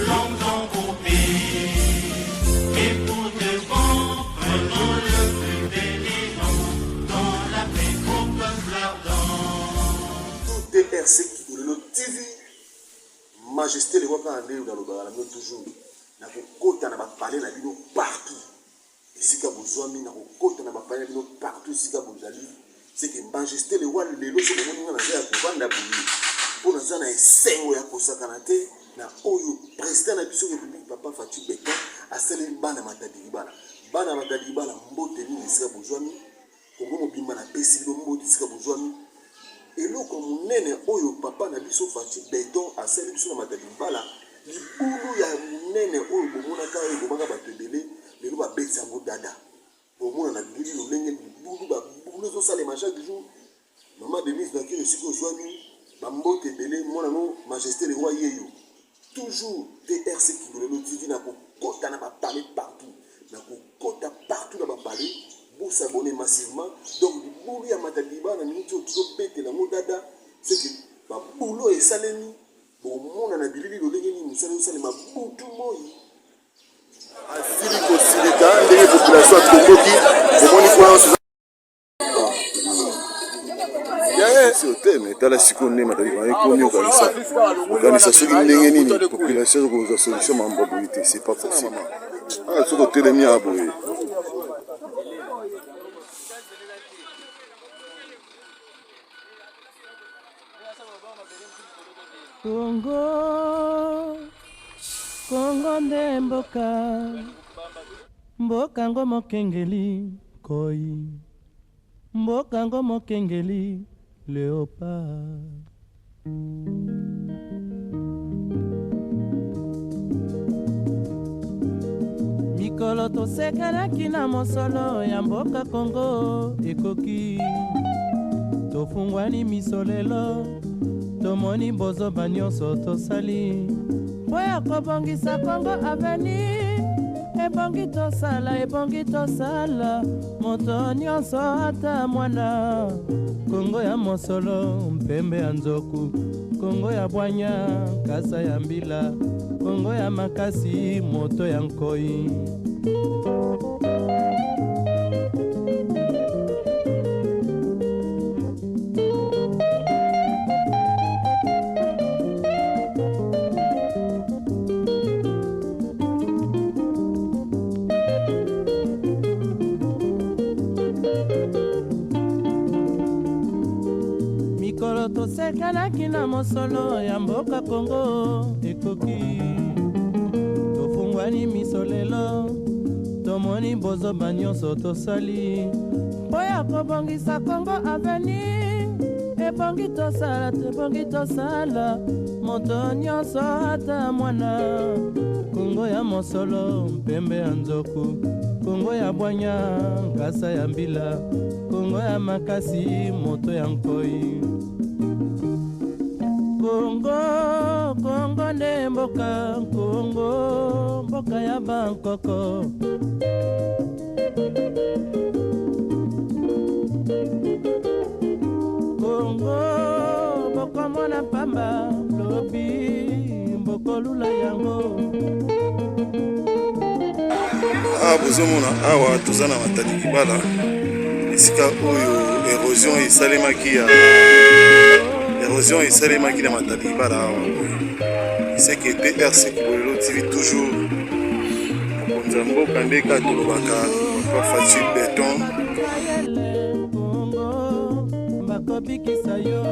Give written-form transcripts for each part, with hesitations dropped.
langues en copie. Et pour de bon, prenons le plus bel élan dans la paix au peuple ardent. DRC Kigolelo TV, Majesté les Waka André dans le Baramio toujours. Na kokota na bapale na bino partout. Esika bozwami na kokota na bapale na bino partout esika bozali. C'est que Majesté les Waka lelo so bomonga na ya kovanda buli. Pona za na esengo ya kosakana te na oyo président na biso République Papa Fatou Beton asali bana matadiri bana. Bana matadiri bana mbote ni esika bozwami. Kongo mobimba na pesi bino mbote esika bozwami. Eloko munene oyo papa na biso Fatou Beton asali biso na matadiri bana. Libulu ya munene oyo bomonaka oyo bomaka bato ebele lelo babeti yango dada bomona na bilili lolenge libulu babulu ezosalema chaque jour mama Denise Nakiri esika ozwami bambote ebele mona no Majesté le roi yeyo toujours TRC Kigolelo TV na kokota na bapale partout na kokota partout na bapale bosabone massivement donc libulu ya matadiba na minute oyo tozobetela yango dada c'est que babulu esalemi bomona na bilili lolenge ni musala osala mabutu moi asili kosilika ndenge population ya Kongoki bomoni kwa si oteme tala siko nne matadiba ekomi okanisa soki ndenge nini population ezokozwa solution mambo boye te c'est pas possible soki otelemi ya boye Kongo nde mboka ngo mokengeli koi mboka ngo mokengeli léopard mikolo tosekanaki na mosolo ya mboka Kongo ekoki tofungwani misolelo tomoni bozoba nyonso tosali po ya kobongisa Kongo aveni ebongi tosala moto nyonso ata mwana Kongo ya mosolo mpembe ya nzoku Kongo ya bwanya kasa ya mbila Kongo ya makasi moto ya nkoi tosekanaki na mosolo ya mboka Kongo ekoki tofungwani misolelo tomoni bozoba nyonso tosali po ya kobongisa Kongo aveni ebongi tosala moto nyonso ata mwana Kongo ya mosolo mpembe ya nzoku Kongo ya bwanya nkasa ya mbila Kongo ya makasi moto ya nkoi Kongo nde mboka Kongo mboka ya Bangkoko Kongo mboka mwana pamba lobi mboko lula yango bozomona awa toza na matadi libala esika oyo érosion esalemaki na matadi libala awa c'est que TRC Kigolelo TV toujours mokonzi ya mboka nde ka tolobaka Papa Fatou Beton Kongo bakobikisa yo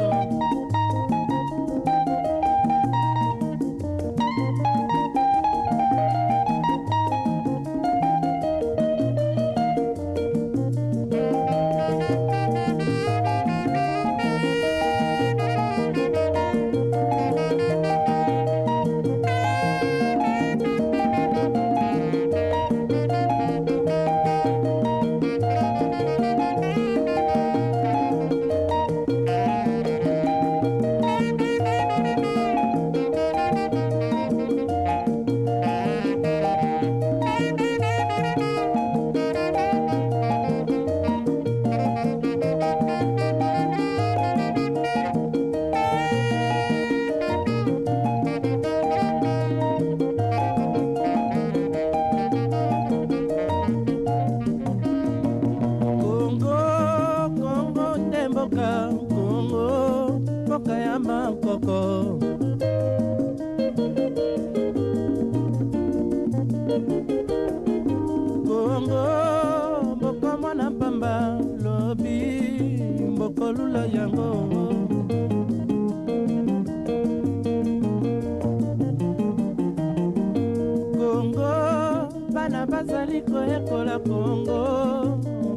koyekola Kongo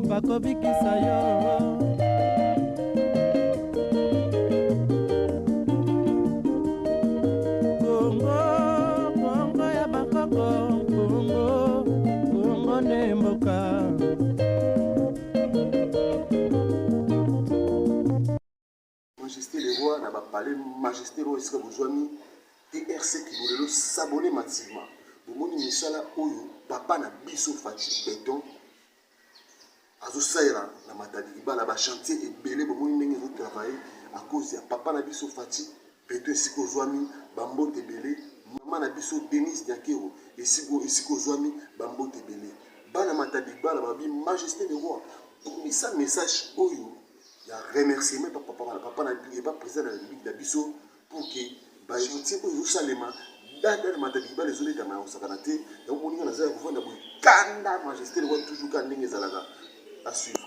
bakobikisa yo. Kongo, Kongo ya bakoko, Kongo, Kongo ne mboka. Majesté le roi n'a pas parlé, Majesté le roi est-ce que vous avez mis TRC qui voulait s'abonner massivement. Vous avez mis ça là, papa n'a biso fati béton. Azo saïra, la matadi, il va chantier et belé, vous avez travailler à cause de papa n'a biso fati béton, ici que vous avez mis bambo te belé, maman n'a biso Denis Diakero, ici que vous avez mis bambo te belé. Bana matadi, bala babi, Majesté le roi. Pour mis ça message oyo. Il y a remerciement papa n'est pas président de la République d'Abisso pour que chantier au Salema dans le matériel les zones dans sakanate donc on y a na za kuvanda bukanda Majesté le roi toujours quand ndenge zalaka à suivre.